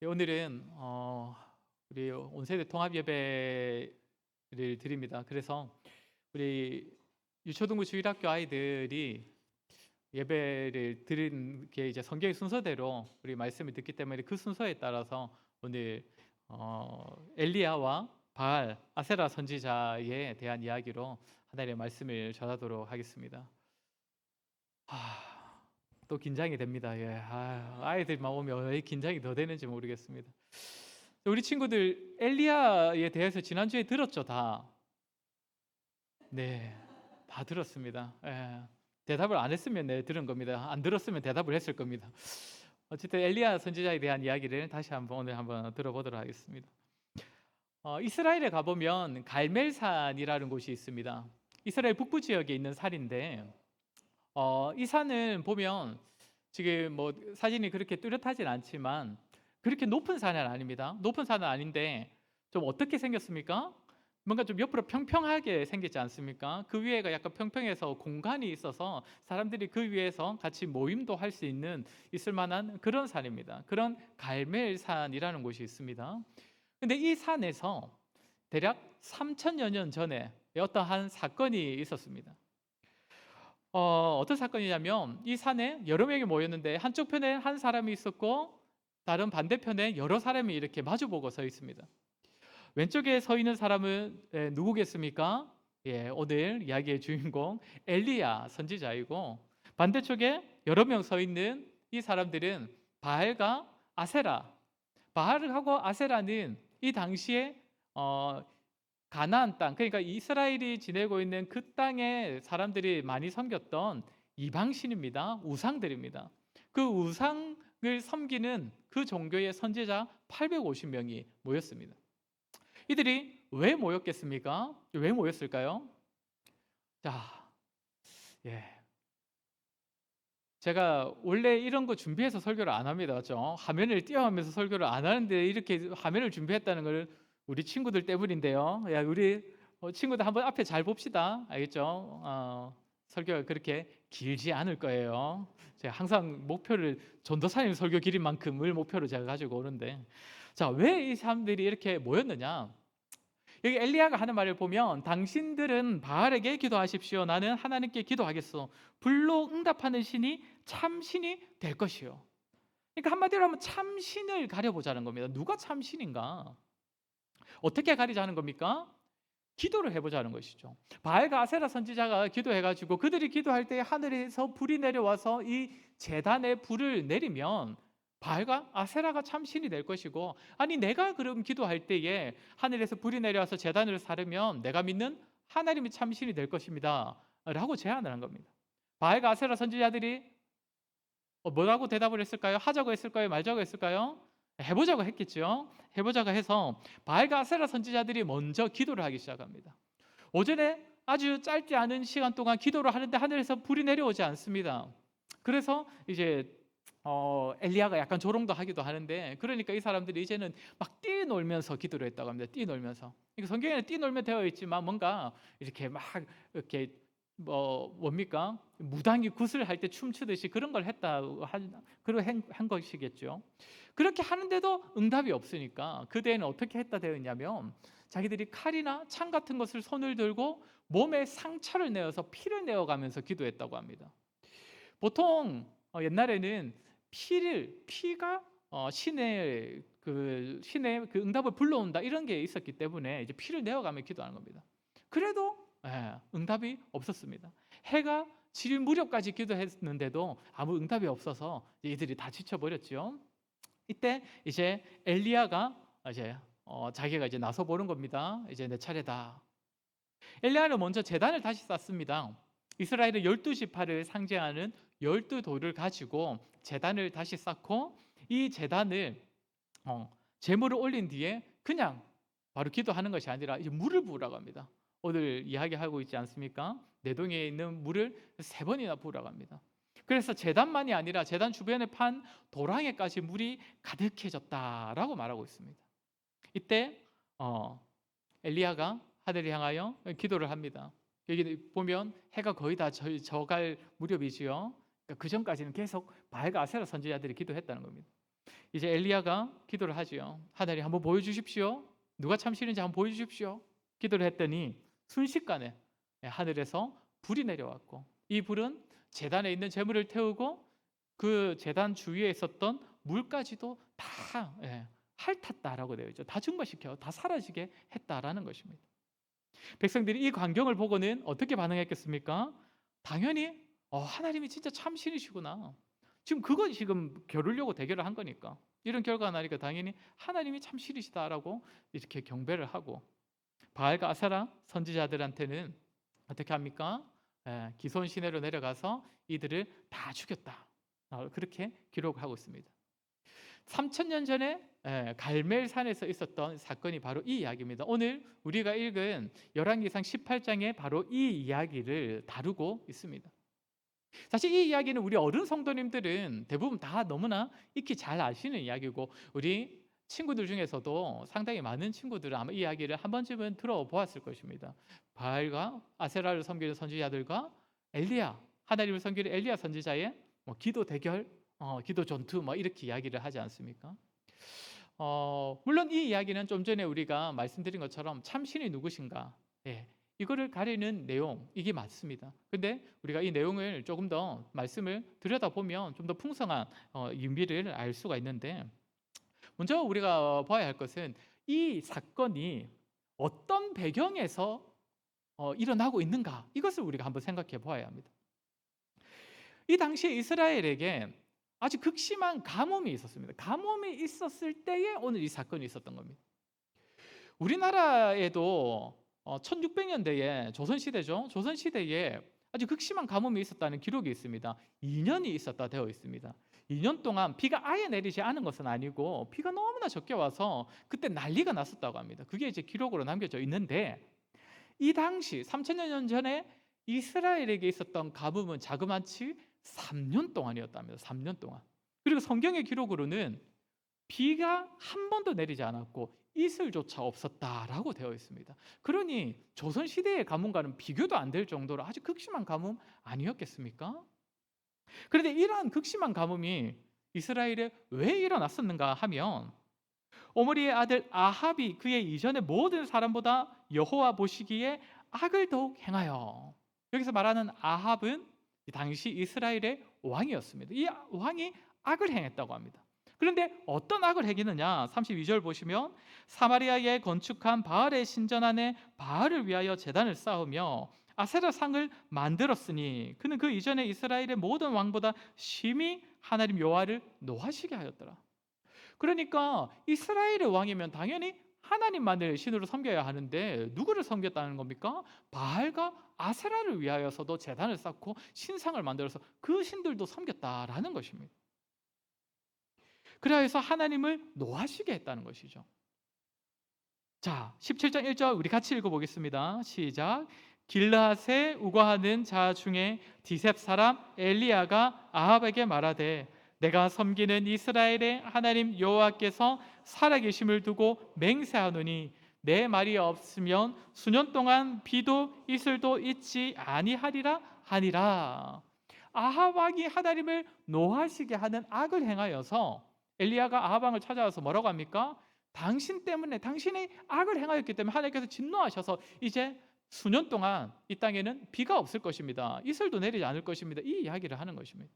오늘은 우리 온세대 통합 예배를 드립니다. 그래서 우리 유초등부 주일학교 아이들이 예배를 드리는 게 이제 성경의 순서대로 우리 말씀을 듣기 때문에 그 순서에 따라서 오늘 엘리야와 바알 아세라 선지자에 대한 이야기로 하나님의 말씀을 전하도록 하겠습니다. 또 긴장이 됩니다. 예. 아이들만 오면 왜 긴장이 더 되는지 모르겠습니다. 우리 친구들 엘리야에 대해서 지난주에 들었죠, 다? 네, 다 들었습니다. 예. 대답을 안 했으면 들은 겁니다. 안 들었으면 대답을 했을 겁니다. 어쨌든 엘리야 선지자에 대한 이야기를 다시 오늘 한번 들어보도록 하겠습니다. 이스라엘에 가보면 갈멜산이라는 곳이 있습니다. 이스라엘 북부 지역에 있는 산인데 이 산은 보면 지금 뭐 사진이 그렇게 뚜렷하진 않지만 그렇게 높은 산은 아닙니다. 높은 산은 아닌데 좀 어떻게 생겼습니까? 뭔가 좀 옆으로 평평하게 생겼지 않습니까? 그 위에가 약간 평평해서 공간이 있어서 사람들이 그 위에서 같이 모임도 할 수 있을 만한 그런 산입니다. 그런 갈멜산이라는 곳이 있습니다. 근데 이 산에서 대략 3천여 년 전에 어떠한 사건이 있었습니다. 어떤 사건이냐면 이 산에 여러 명이 모였는데 한쪽 편에 한 사람이 있었고 다른 반대편에 여러 사람이 이렇게 마주보고 서 있습니다. 왼쪽에 서 있는 사람은 누구겠습니까? 예, 오늘 이야기의 주인공 엘리야 선지자이고 반대쪽에 여러 명 서 있는 이 사람들은 바알과 아세라. 바알하고 아세라는 이 당시에 가나안 땅, 그러니까 이스라엘이 지내고 있는 그 땅에 사람들이 많이 섬겼던 이방신입니다. 우상들입니다. 그 우상을 섬기는 그 종교의 선지자 850명이 모였습니다. 이들이 왜 모였겠습니까? 왜 모였을까요? 자, 예. 제가 원래 이런 거 준비해서 설교를 안 합니다. 그렇죠? 화면을 띄워가면서 설교를 안 하는데 이렇게 화면을 준비했다는 걸 우리 친구들 때문인데요. 야, 우리 친구들 한번 앞에 잘 봅시다. 알겠죠? 설교가 그렇게 길지 않을 거예요. 제가 항상 목표를 전도사님 설교 길이만큼을 목표로 제가 가지고 오는데, 자, 왜 이 사람들이 이렇게 모였느냐? 여기 엘리야가 하는 말을 보면 당신들은 바알에게 기도하십시오. 나는 하나님께 기도하겠소. 불로 응답하는 신이 참 신이 될 것이요. 그러니까 한마디로 하면 참 신을 가려보자는 겁니다. 누가 참 신인가? 어떻게 가리자는 겁니까? 기도를 해보자는 것이죠. 바알과 아세라 선지자가 기도해가지고 그들이 기도할 때 하늘에서 불이 내려와서 이 제단에 불을 내리면 바알과 아세라가 참 신이 될 것이고, 아니 내가 그럼 기도할 때에 하늘에서 불이 내려와서 제단을 사르면 내가 믿는 하나님이 참 신이 될 것입니다 라고 제안을 한 겁니다. 바알과 아세라 선지자들이 뭐라고 대답을 했을까요? 하자고 했을까요? 말자고 했을까요? 해보자고 했겠죠. 해보자고 해서 바알과 아세라 선지자들이 먼저 기도를 하기 시작합니다. 오전에 아주 짧지 않은 시간 동안 기도를 하는데 하늘에서 불이 내려오지 않습니다. 그래서 이제 엘리야가 약간 조롱도 하기도 하는데, 그러니까 이 사람들이 이제는 막 뛰놀면서 기도를 했다고 합니다. 뛰놀면서. 그러니까 성경에는 뛰놀며 되어 있지만 뭔가 이렇게 막 이렇게 뭡니까? 무당이 굿을 할 때 춤추듯이 그런 걸 했다고 한 것이겠죠. 그렇게 하는데도 응답이 없으니까 그때는 어떻게 했다 되어 있냐면 자기들이 칼이나 창 같은 것을 손을 들고 몸에 상처를 내어서 피를 내어가면서 기도했다고 합니다. 보통 옛날에는 피가 신의 그 응답을 불러온다 이런 게 있었기 때문에 이제 피를 내어가며 기도하는 겁니다. 그래도 응답이 없었습니다. 해가 질 무렵까지 기도했는데도 아무 응답이 없어서 이들이 다 지쳐버렸죠. 이때 이제 엘리야가 이제 자기가 이제 나서 보는 겁니다. 이제 내 차례다. 엘리야는 먼저 제단을 다시 쌓습니다. 이스라엘의 12지파를 상징하는 12돌을 가지고 제단을 다시 쌓고 이 제단을 제물을 올린 뒤에 그냥 바로 기도하는 것이 아니라 이제 물을 부으라고 합니다. 오늘 이야기하고 있지 않습니까? 내 동에 있는 물을 3번이나 부으라고 합니다. 그래서 제단만이 아니라 제단 주변에 판 도랑에까지 물이 가득해졌다라고 말하고 있습니다. 이때 엘리야가 하늘을 향하여 기도를 합니다. 여기 보면 해가 거의 다 져갈 무렵이지요. 그러니까 그 전까지는 계속 바알과 아세라 선지자들이 기도했다는 겁니다. 이제 엘리야가 기도를 하지요. 하나님 한번 보여주십시오. 누가 참신인지 한번 보여주십시오. 기도를 했더니 순식간에 하늘에서 불이 내려왔고, 이 불은 제단에 있는 제물을 태우고 그 제단 주위에 있었던 물까지도 다 핥았다라고 되어 있죠. 다 증발시켜 다 사라지게 했다라는 것입니다. 백성들이 이 광경을 보고는 어떻게 반응했겠습니까? 당연히 하나님이 진짜 참신이시구나. 지금 겨루려고 대결을 한 거니까, 이런 결과가 나니까 당연히 하나님이 참신이시다라고 이렇게 경배를 하고, 바알과 아세라 선지자들한테는 어떻게 합니까? 기손 시내로 내려가서 이들을 다 죽였다. 그렇게 기록하고 있습니다. 3000년 전에 갈멜산에서 있었던 사건이 바로 이 이야기입니다. 오늘 우리가 읽은 열왕기상 18장에 바로 이 이야기를 다루고 있습니다. 사실 이 이야기는 우리 어른 성도님들은 대부분 다 너무나 익히 잘 아시는 이야기고, 우리 친구들 중에서도 상당히 많은 친구들은 아마 이 이야기를 한 번쯤은 들어보았을 것입니다. 바알과 아세라를 섬기는 선지자들과 엘리야, 하나님을 섬기는 엘리야 선지자의 기도 대결, 기도 전투 이렇게 이야기를 하지 않습니까? 물론 이 이야기는 좀 전에 우리가 말씀드린 것처럼 참신이 누구신가, 이거를 가리는 내용, 이게 맞습니다. 근데 우리가 이 내용을 조금 더 말씀을 들여다보면 좀 더 풍성한 의미를 알 수가 있는데, 먼저 우리가 봐야 할 것은 이 사건이 어떤 배경에서 일어나고 있는가, 이것을 우리가 한번 생각해 보아야 합니다. 이 당시에 이스라엘에게 아주 극심한 가뭄이 있었습니다. 가뭄이 있었을 때에 오늘 이 사건이 있었던 겁니다. 우리나라에도 1600년대에 조선시대죠. 조선시대에 아주 극심한 가뭄이 있었다는 기록이 있습니다. 2년이 있었다 되어 있습니다. 2년 동안 비가 아예 내리지 않은 것은 아니고 비가 너무나 적게 와서 그때 난리가 났었다고 합니다. 그게 이제 기록으로 남겨져 있는데, 이 당시 3000년 전에 이스라엘에게 있었던 가뭄은 자그마치 3년 동안이었답니다. 3년 동안. 그리고 성경의 기록으로는 비가 한 번도 내리지 않았고 이슬조차 없었다라고 되어 있습니다. 그러니 조선시대의 가뭄과는 비교도 안 될 정도로 아주 극심한 가뭄 아니었겠습니까? 그런데 이러한 극심한 가뭄이 이스라엘에 왜 일어났었는가 하면, 오므리의 아들 아합이 그의 이전의 모든 사람보다 여호와 보시기에 악을 더욱 행하여, 여기서 말하는 아합은 당시 이스라엘의 왕이었습니다. 이 왕이 악을 행했다고 합니다. 그런데 어떤 악을 행했느냐? 32절 보시면, 사마리아에 건축한 바알의 신전 안에 바알을 위하여 제단을 쌓으며 아세라 상을 만들었으니 그는 그 이전에 이스라엘의 모든 왕보다 심히 하나님 여호와를 노하시게 하였더라. 그러니까 이스라엘의 왕이면 당연히 하나님만을 신으로 섬겨야 하는데 누구를 섬겼다는 겁니까? 바알과 아세라를 위하여서도 제단을 쌓고 신상을 만들어서 그 신들도 섬겼다라는 것입니다. 그래서 하나님을 노하시게 했다는 것이죠. 자, 17장 1절 우리 같이 읽어보겠습니다. 시작. 길르앗에 우거하는 자 중에 디셉 사람 엘리야가 아합에게 말하되, 내가 섬기는 이스라엘의 하나님 여호와께서 살아계심을 두고 맹세하노니 내 말이 없으면 수년 동안 비도 이슬도 있지 아니하리라 하니라. 아합 왕이 하나님을 노하시게 하는 악을 행하여서 엘리야가 아합 왕을 찾아와서 뭐라고 합니까? 당신 때문에, 당신이 악을 행하였기 때문에 하나님께서 진노하셔서 이제 수년 동안 이 땅에는 비가 없을 것입니다. 이슬도 내리지 않을 것입니다. 이 이야기를 하는 것입니다.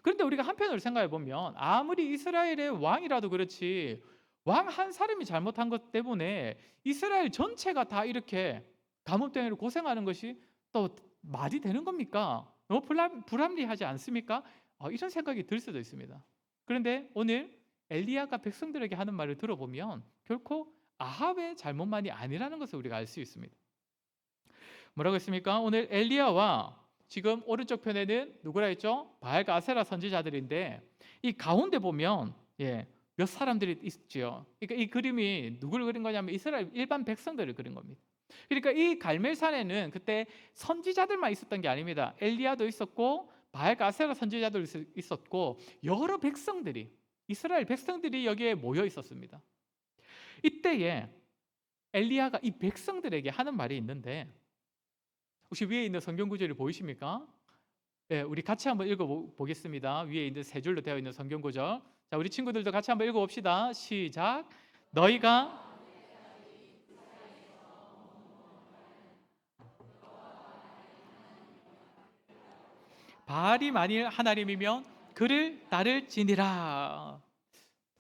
그런데 우리가 한편으로 생각해 보면, 아무리 이스라엘의 왕이라도 그렇지 왕 한 사람이 잘못한 것 때문에 이스라엘 전체가 다 이렇게 가뭄 때문에 고생하는 것이 또 말이 되는 겁니까? 너무 불합리하지 않습니까? 이런 생각이 들 수도 있습니다. 그런데 오늘 엘리야가 백성들에게 하는 말을 들어보면 결코 아합의 잘못만이 아니라는 것을 우리가 알 수 있습니다. 뭐라고 했습니까? 오늘 엘리야와 지금 오른쪽 편에는 누구라 했죠? 바알과 아세라 선지자들인데, 이 가운데 보면 몇 사람들이 있죠. 그러니까 이 그림이 누구를 그린 거냐면 이스라엘 일반 백성들을 그린 겁니다. 그러니까 이 갈멜산에는 그때 선지자들만 있었던 게 아닙니다. 엘리야도 있었고 바알과 아세라 선지자도 있었고 여러 백성들이, 이스라엘 백성들이 여기에 모여 있었습니다. 이때에 엘리야가 이 백성들에게 하는 말이 있는데, 혹시 위에 있는 성경 구절이 보이십니까? 예, 우리 같이 한번 읽어보겠습니다. 위에 있는 세 줄로 되어 있는 성경 구절. 자, 우리 친구들도 같이 한번 읽어봅시다. 시작. 너희가 바알이 만일 하나님이면 그를 따를지니라.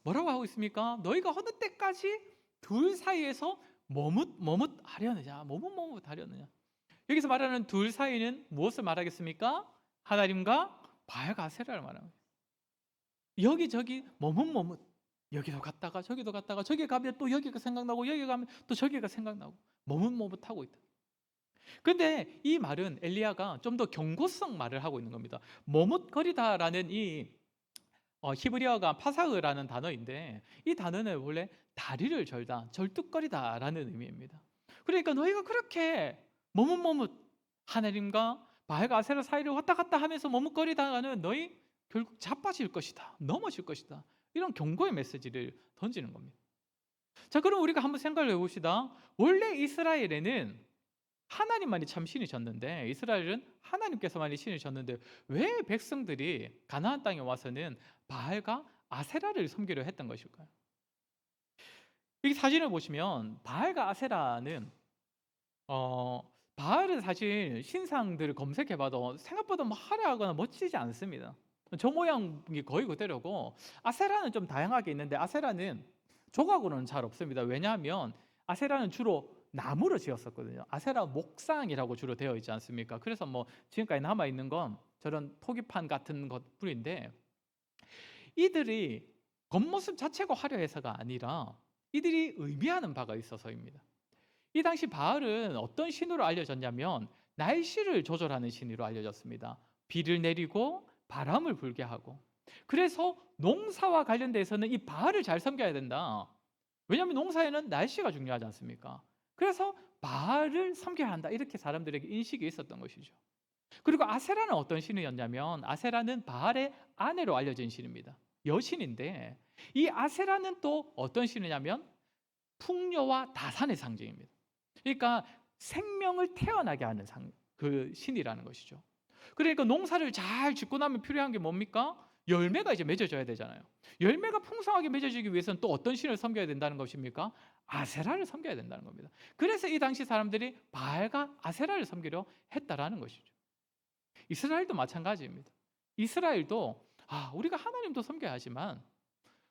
뭐라고 하고 있습니까? 너희가 어느 때까지 둘 사이에서 머뭇하려느냐? 머뭇하려느냐? 여기서 말하는 둘 사이는 무엇을 말하겠습니까? 하나님과 바알과 아세라를 말합니다. 여기저기 머뭇 여기도 갔다가 저기도 갔다가 저기 가면 또 여기가 생각나고 여기 가면 또 저기가 생각나고 머뭇하고 있다. 근데 이 말은 엘리야가 좀 더 경고성 말을 하고 있는 겁니다. 머뭇거리다라는 이 히브리어가 파사흐라는 단어인데 이 단어는 원래 다리를 절다, 절뚝거리다라는 의미입니다. 그러니까 너희가 그렇게 머뭇 하나님과 바알과 아세라 사이를 왔다 갔다 하면서 머뭇거리다가는 너희 결국 자빠질 것이다, 넘어질 것이다, 이런 경고의 메시지를 던지는 겁니다. 자, 그럼 우리가 한번 생각을 해봅시다. 원래 이스라엘에는 하나님만이 참 신이셨는데, 이스라엘은 하나님께서만이 신이셨는데 왜 백성들이 가나안 땅에 와서는 바알과 아세라를 섬기려 했던 것일까요? 이 사진을 보시면 바알과 아세라는 바알은 사실 신상들을 검색해봐도 생각보다 뭐 화려하거나 멋지지 않습니다. 저 모양이 거의 그대로고, 아세라는 좀 다양하게 있는데 아세라는 조각으로는 잘 없습니다. 왜냐하면 아세라는 주로 나무로 지었었거든요. 아세라 목상이라고 주로 되어 있지 않습니까? 그래서 뭐 지금까지 남아 있는 건 저런 토기판 같은 것뿐인데, 이들이 겉모습 자체가 화려해서가 아니라 이들이 의미하는 바가 있어서입니다. 이 당시 바알은 어떤 신으로 알려졌냐면 날씨를 조절하는 신으로 알려졌습니다. 비를 내리고 바람을 불게 하고, 그래서 농사와 관련돼서는 이 바알을 잘 섬겨야 된다. 왜냐하면 농사에는 날씨가 중요하지 않습니까? 그래서 바알을 섬겨야 한다, 이렇게 사람들에게 인식이 있었던 것이죠. 그리고 아세라는 어떤 신이었냐면 아세라는 바알의 아내로 알려진 신입니다. 여신인데 이 아세라는 또 어떤 신이냐면 풍요와 다산의 상징입니다. 그러니까 생명을 태어나게 하는 그 신이라는 것이죠. 그러니까 농사를 잘 짓고 나면 필요한 게 뭡니까? 열매가 이제 맺어져야 되잖아요. 열매가 풍성하게 맺어지기 위해서는 또 어떤 신을 섬겨야 된다는 것입니까? 아세라를 섬겨야 된다는 겁니다. 그래서 이 당시 사람들이 바알과 아세라를 섬기려 했다라는 것이죠. 이스라엘도 마찬가지입니다. 이스라엘도 우리가 하나님도 섬겨야 하지만,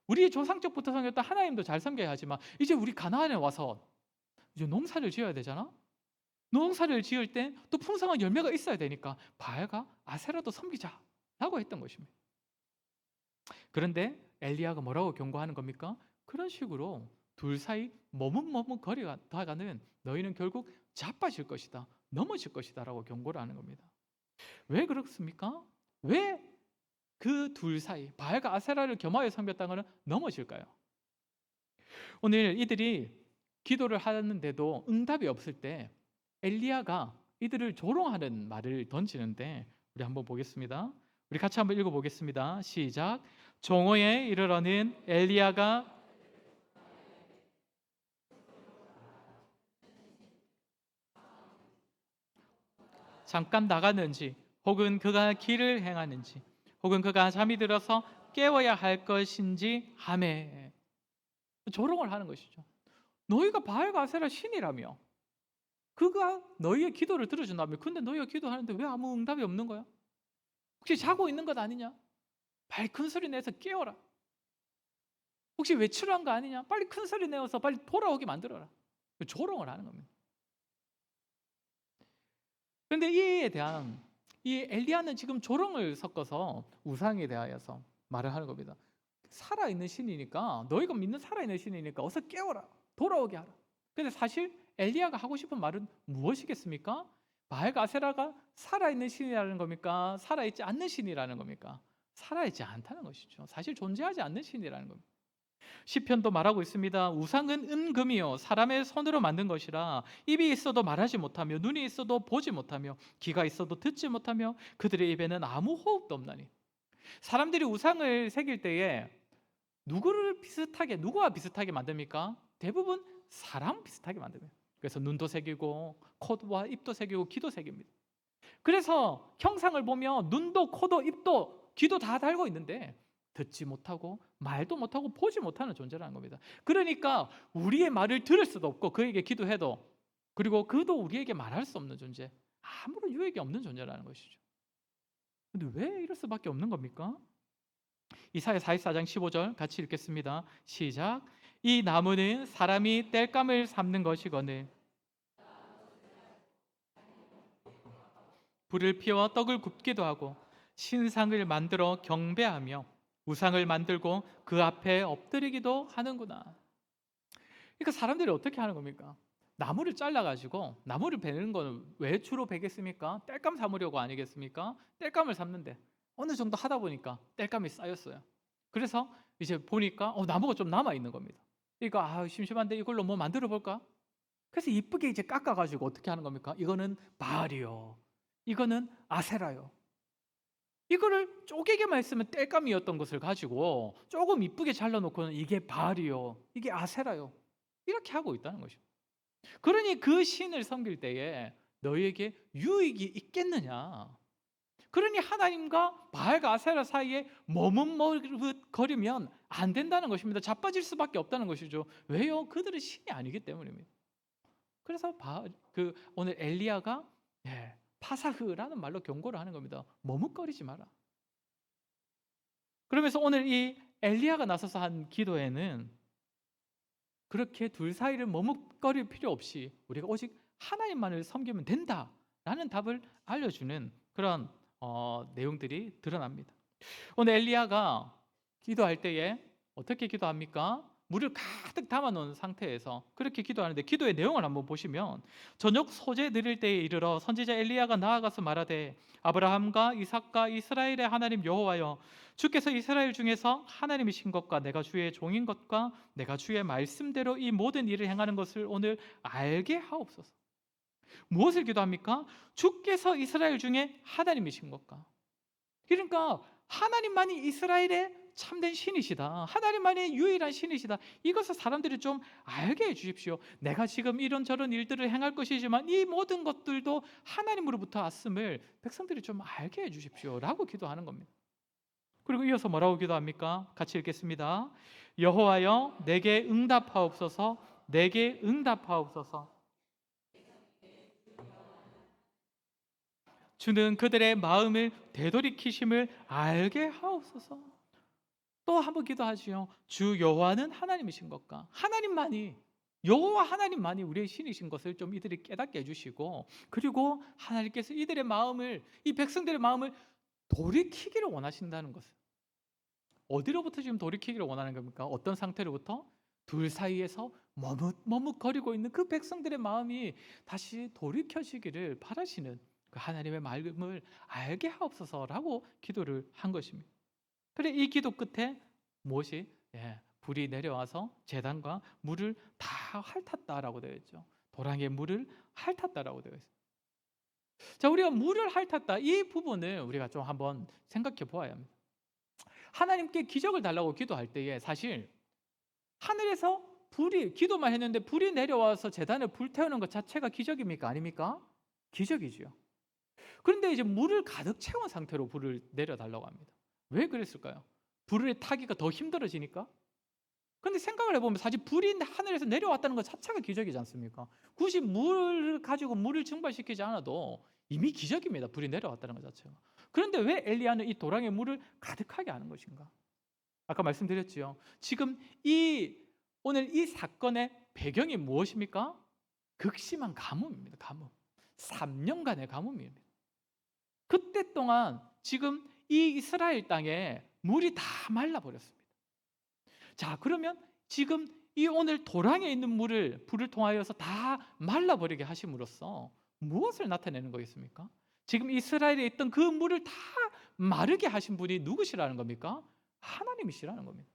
우리 조상적부터 섬겼던 하나님도 잘 섬겨야 하지만, 이제 우리 가나안에 와서 이제 농사를 지어야 되잖아. 농사를 지을 때 또 풍성한 열매가 있어야 되니까 바알과 아세라도 섬기자라고 했던 것입니다. 그런데 엘리야가 뭐라고 경고하는 겁니까? 그런 식으로 둘 사이 머뭇거리다가는 너희는 결국 자빠질 것이다, 넘어질 것이다라고 경고를 하는 겁니다. 왜 그렇습니까? 왜 그 둘 사이 바알과 아세라를 겸하여 섬겼다가는 넘어질까요? 오늘 이들이 기도를 하는데도 응답이 없을 때 엘리야가 이들을 조롱하는 말을 던지는데, 우리 한번 보겠습니다. 우리 같이 한번 읽어보겠습니다. 시작. 종호에 이르러는 엘리야가 잠깐 나갔는지, 혹은 그가 길을 행하는지, 혹은 그가 잠이 들어서 깨워야 할 것인지 하매, 조롱을 하는 것이죠. 너희가 바알과 아세라 신이라며, 그가 너희의 기도를 들어준다며, 근데 너희가 기도하는데 왜 아무 응답이 없는 거야? 혹시 자고 있는 것 아니냐? 빨리 큰 소리 내서 깨워라. 혹시 외출한 거 아니냐? 빨리 큰 소리 내어서 빨리 돌아오게 만들어라. 조롱을 하는 겁니다. 그런데 이에 대한 이 엘리야는 지금 조롱을 섞어서 우상에 대하여서 말을 하는 겁니다. 살아있는 신이니까, 너희가 믿는 살아있는 신이니까 어서 깨워라, 돌아오게 하라. 근데 사실 엘리야가 하고 싶은 말은 무엇이겠습니까? 바알과 아세라가 살아있는 신이라는 겁니까? 살아있지 않는 신이라는 겁니까? 살아있지 않다는 것이죠. 사실 존재하지 않는 신이라는 겁니다. 시편도 말하고 있습니다. 우상은 은금이요 사람의 손으로 만든 것이라 입이 있어도 말하지 못하며 눈이 있어도 보지 못하며 귀가 있어도 듣지 못하며 그들의 입에는 아무 호흡도 없나니. 사람들이 우상을 새길 때에 누구와 비슷하게 만듭니까? 대부분 사람 비슷하게 만듭니다. 그래서 눈도 새기고 코와 입도 새기고 귀도 새깁니다. 그래서 형상을 보면 눈도 코도 입도 귀도 다 달고 있는데 듣지 못하고 말도 못하고 보지 못하는 존재라는 겁니다. 그러니까 우리의 말을 들을 수도 없고 그에게 기도해도, 그리고 그도 우리에게 말할 수 없는 존재, 아무런 유익이 없는 존재라는 것이죠. 근데 왜 이럴 수밖에 없는 겁니까? 이사야 44장 15절 같이 읽겠습니다. 시작. 이 나무는 사람이 땔감을 삼는 것이거늘 불을 피워 떡을 굽기도 하고 신상을 만들어 경배하며 우상을 만들고 그 앞에 엎드리기도 하는구나. 그러니까 사람들이 어떻게 하는 겁니까? 나무를 잘라가지고, 나무를 베는 거는 왜 주로 베겠습니까? 땔감 삼으려고 아니겠습니까? 땔감을 삼는데 어느 정도 하다 보니까 땔감이 쌓였어요. 그래서 이제 보니까 나무가 좀 남아 있는 겁니다. 그러니까 심심한데 이걸로 뭐 만들어 볼까? 그래서 이쁘게 이제 깎아가지고 어떻게 하는 겁니까? 이거는 바알이요, 이거는 아세라요. 이거를 쪼개게만 했으면 땔감이었던 것을 가지고 조금 이쁘게 잘라놓고는 이게 바알이요, 이게 아세라요, 이렇게 하고 있다는 것이죠. 그러니 그 신을 섬길 때에 너희에게 유익이 있겠느냐? 그러니 하나님과 바알과 아세라 사이에 머뭇거리면 안 된다는 것입니다. 자빠질 수밖에 없다는 것이죠. 왜요? 그들은 신이 아니기 때문입니다. 그래서 오늘 엘리야가 파사흐라는 말로 경고를 하는 겁니다. 머뭇거리지 마라. 그러면서 오늘 이 엘리야가 나서서 한 기도에는 그렇게 둘 사이를 머뭇거릴 필요 없이 우리가 오직 하나님만을 섬기면 된다라는 답을 알려주는 그런 내용들이 드러납니다. 오늘 엘리야가 기도할 때에 어떻게 기도합니까? 물을 가득 담아놓은 상태에서 그렇게 기도하는데, 기도의 내용을 한번 보시면 저녁 소재 드릴 때에 이르러 선지자 엘리야가 나아가서 말하되 아브라함과 이삭과 이스라엘의 하나님 여호와여, 주께서 이스라엘 중에서 하나님이신 것과 내가 주의 종인 것과 내가 주의 말씀대로 이 모든 일을 행하는 것을 오늘 알게 하옵소서. 무엇을 기도합니까? 주께서 이스라엘 중에 하나님이신 것과, 그러니까 하나님만이 이스라엘의 참된 신이시다, 하나님만이 유일한 신이시다, 이것을 사람들이 좀 알게 해주십시오. 내가 지금 이런저런 일들을 행할 것이지만 이 모든 것들도 하나님으로부터 왔음을 백성들이 좀 알게 해주십시오 라고 기도하는 겁니다. 그리고 이어서 뭐라고 기도합니까? 같이 읽겠습니다. 여호와여 내게 응답하옵소서, 내게 응답하옵소서. 주는 그들의 마음을 되돌이키심을 알게 하옵소서. 또 한번 기도하지요. 주 여호와는 하나님이신 것과, 하나님만이, 여호와 하나님만이 우리의 신이신 것을 좀 이들이 깨닫게 해주시고, 그리고 하나님께서 이들의 마음을, 이 백성들의 마음을 돌이키기를 원하신다는 것을. 어디로부터 지금 돌이키기를 원하는 겁니까? 어떤 상태로부터? 둘 사이에서 머뭇거리고 있는 그 백성들의 마음이 다시 돌이켜지기를 바라시는 그 하나님의 마음을 알게 하옵소서라고 기도를 한 것입니다. 그래, 이 기도 끝에 무엇이? 불이 내려와서 제단과 물을 다 핥았다라고 되어 있죠. 도랑의 물을 핥았다라고 되어 있어요. 자, 우리가 물을 핥았다, 이 부분을 우리가 좀 한번 생각해 보아야 합니다. 하나님께 기적을 달라고 기도할 때에 사실 하늘에서 기도만 했는데 불이 내려와서 제단을 불태우는 것 자체가 기적입니까? 아닙니까? 기적이지요. 그런데 이제 물을 가득 채운 상태로 불을 내려달라고 합니다. 왜 그랬을까요? 불을 타기가 더 힘들어지니까? 근데 생각을 해보면 사실 불이 하늘에서 내려왔다는 것 자체가 기적이지 않습니까? 굳이 물을 가지고 물을 증발시키지 않아도 이미 기적입니다. 불이 내려왔다는 것 자체가. 그런데 왜 엘리야는 이 도랑에 물을 가득하게 하는 것인가? 아까 말씀드렸지요. 지금 오늘 이 사건의 배경이 무엇입니까? 극심한 가뭄입니다. 가뭄. 3년간의 가뭄입니다. 그때 동안 지금 이 이스라엘 땅에 물이 다 말라버렸습니다. 자, 그러면 지금 이 오늘 도랑에 있는 물을 불을 통하여서 다 말라버리게 하심으로써 무엇을 나타내는 거겠습니까? 지금 이스라엘에 있던 그 물을 다 마르게 하신 분이 누구시라는 겁니까? 하나님이시라는 겁니다.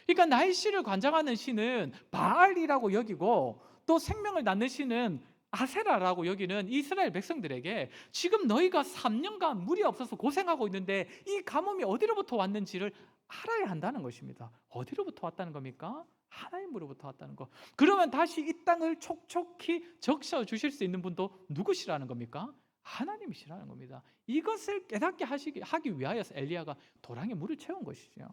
그러니까 날씨를 관장하는 신은 바알이라고 여기고, 또 생명을 낳는 신은 아세라라고 여기는 이스라엘 백성들에게 지금 너희가 3년간 물이 없어서 고생하고 있는데 이 가뭄이 어디로부터 왔는지를 알아야 한다는 것입니다. 어디로부터 왔다는 겁니까? 하나님으로부터 왔다는 것. 그러면 다시 이 땅을 촉촉히 적셔 주실 수 있는 분도 누구시라는 겁니까? 하나님이시라는 겁니다. 이것을 깨닫게 하기 위하여서 엘리야가 도랑에 물을 채운 것이죠.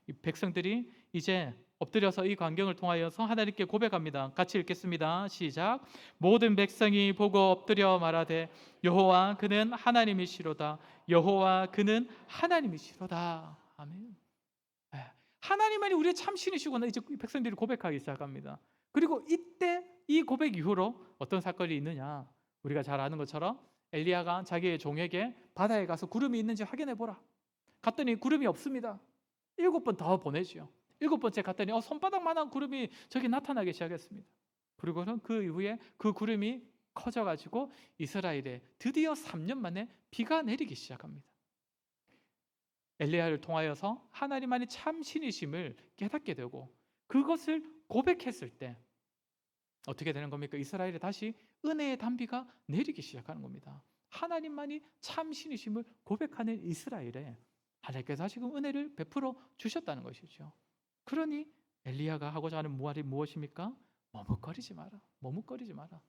이 백성들이 이제 엎드려서 이 광경을 통하여서 하나님께 고백합니다. 같이 읽겠습니다. 시작. 모든 백성이 보고 엎드려 말하되 여호와 그는 하나님이시로다. 여호와 그는 하나님이시로다. 아멘. 하나님만이 우리의 참신이시구나. 이제 백성들이 고백하기 시작합니다. 그리고 이때 이 고백 이후로 어떤 사건이 있느냐, 우리가 잘 아는 것처럼 엘리야가 자기의 종에게 바다에 가서 구름이 있는지 확인해 보라. 갔더니 구름이 없습니다. 7번 더 보내지요. 7번째 갔더니 손바닥만한 구름이 저기 나타나기 시작했습니다. 그리고는 그 이후에 그 구름이 커져가지고 이스라엘에 드디어 3년 만에 비가 내리기 시작합니다. 엘리야를 통하여서 하나님만이 참 신이심을 깨닫게 되고 그것을 고백했을 때 어떻게 되는 겁니까? 이스라엘에 다시 은혜의 단비가 내리기 시작하는 겁니다. 하나님만이 참 신이심을 고백하는 이스라엘에 하나님께서 다시금 은혜를 베풀어 주셨다는 것이죠. 그러니 엘리야가 하고자 하는 말이 무엇입니까? 머뭇거리지 마라. 머뭇거리지 마라.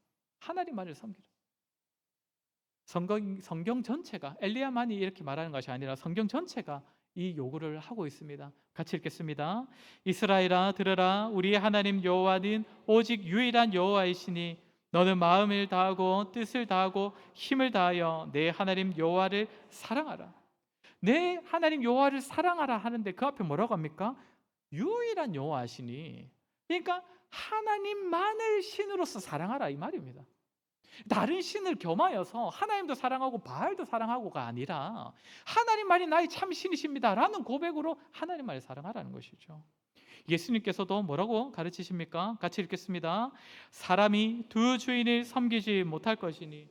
하나님만을 섬기라. 성경 전체가 엘리야만이 이렇게 말하는 것이 아니라 성경 전체가 이 요구를 하고 있습니다. 같이 읽겠습니다. 이스라엘아 들으라. 우리의 하나님 여호와는 오직 유일한 여호와이시니 너는 마음을 다하고 뜻을 다하고 힘을 다하여 내 하나님 여호와를 사랑하라. 내 하나님 여호와를 사랑하라 하는데 그 앞에 뭐라고 합니까? 유일한 여호와시니, 그러니까 하나님만을 신으로서 사랑하라 이 말입니다. 다른 신을 겸하여서 하나님도 사랑하고 바알도 사랑하고가 아니라 하나님만이 나의 참 신이십니다 라는 고백으로 하나님만을 사랑하라는 것이죠. 예수님께서도 뭐라고 가르치십니까? 같이 읽겠습니다. 사람이 두 주인을 섬기지 못할 것이니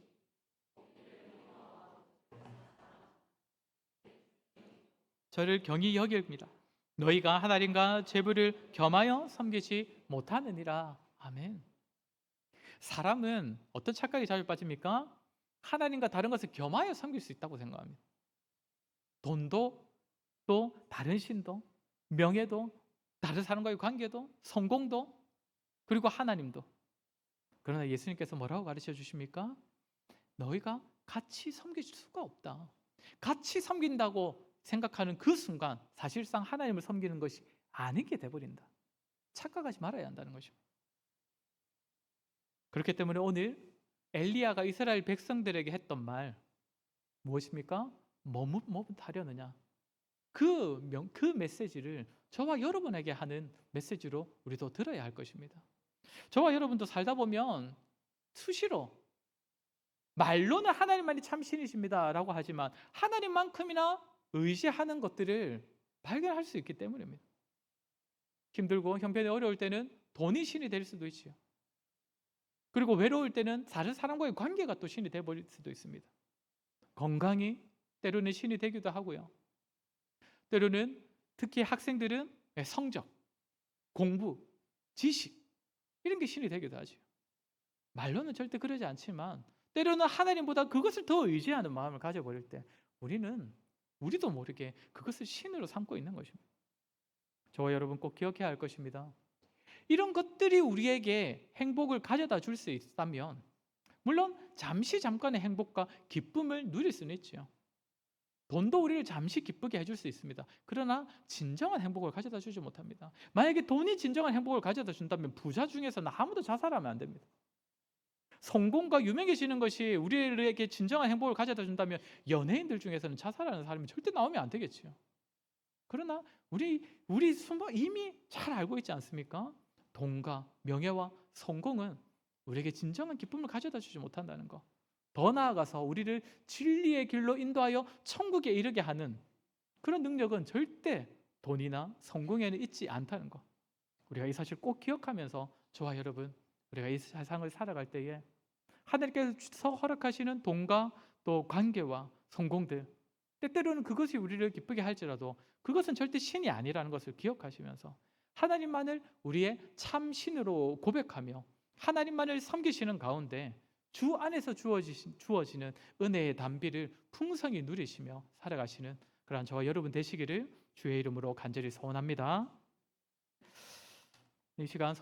저를 경히 여깁니다. 너희가 하나님과 제부를 겸하여 섬기지 못하느니라. 아멘. 사람은 어떤 착각에 자주 빠집니까? 하나님과 다른 것을 겸하여 섬길 수 있다고 생각합니다. 돈도, 또 다른 신도, 명예도, 다른 사람과의 관계도, 성공도, 그리고 하나님도. 그러나 예수님께서 뭐라고 가르쳐 주십니까? 너희가 같이 섬길 수가 없다. 같이 섬긴다고 생각하는 그 순간 사실상 하나님을 섬기는 것이 아니게 돼버린다. 착각하지 말아야 한다는 것입니다. 그렇기 때문에 오늘 엘리야가 이스라엘 백성들에게 했던 말 무엇입니까? 머뭇하려느냐? 그 메시지를 저와 여러분에게 하는 메시지로 우리도 들어야 할 것입니다. 저와 여러분도 살다 보면 수시로 말로는 하나님만이 참 신이십니다 라고 하지만 하나님만큼이나 의지하는 것들을 발견할 수 있기 때문입니다. 힘들고 형편이 어려울 때는 돈이 신이 될 수도 있지요. 그리고 외로울 때는 다른 사람과의 관계가 또 신이 되어버릴 수도 있습니다. 건강이 때로는 신이 되기도 하고요. 때로는 특히 학생들은 성적, 공부, 지식 이런 게 신이 되기도 하죠. 말로는 절대 그러지 않지만 때로는 하나님보다 그것을 더 의지하는 마음을 가져버릴 때 우리도 모르게 그것을 신으로 삼고 있는 것입니다. 저와 여러분 꼭 기억해야 할 것입니다. 이런 것들이 우리에게 행복을 가져다 줄 수 있다면 물론 잠깐의 행복과 기쁨을 누릴 수는 있죠. 돈도 우리를 잠시 기쁘게 해줄 수 있습니다. 그러나 진정한 행복을 가져다 주지 못합니다. 만약에 돈이 진정한 행복을 가져다 준다면 부자 중에서는 아무도 자살하면 안 됩니다. 성공과 유명해지는 것이 우리에게 진정한 행복을 가져다 준다면 연예인들 중에서는 자살하는 사람이 절대 나오면 안 되겠지요. 그러나 우리 이미 잘 알고 있지 않습니까? 돈과 명예와 성공은 우리에게 진정한 기쁨을 가져다 주지 못한다는 것. 더 나아가서 우리를 진리의 길로 인도하여 천국에 이르게 하는 그런 능력은 절대 돈이나 성공에는 있지 않다는 것. 우리가 이 사실 꼭 기억하면서 저와 여러분 우리가 이 세상을 살아갈 때에 하나님께서 허락하시는 돈과 또 관계와 성공들 때때로는 그것이 우리를 기쁘게 할지라도 그것은 절대 신이 아니라는 것을 기억하시면서 하나님만을 우리의 참 신으로 고백하며 하나님만을 섬기시는 가운데 주 안에서 주어지는 은혜의 단비를 풍성히 누리시며 살아가시는 그러한 저와 여러분 되시기를 주의 이름으로 간절히 소원합니다. 이 시간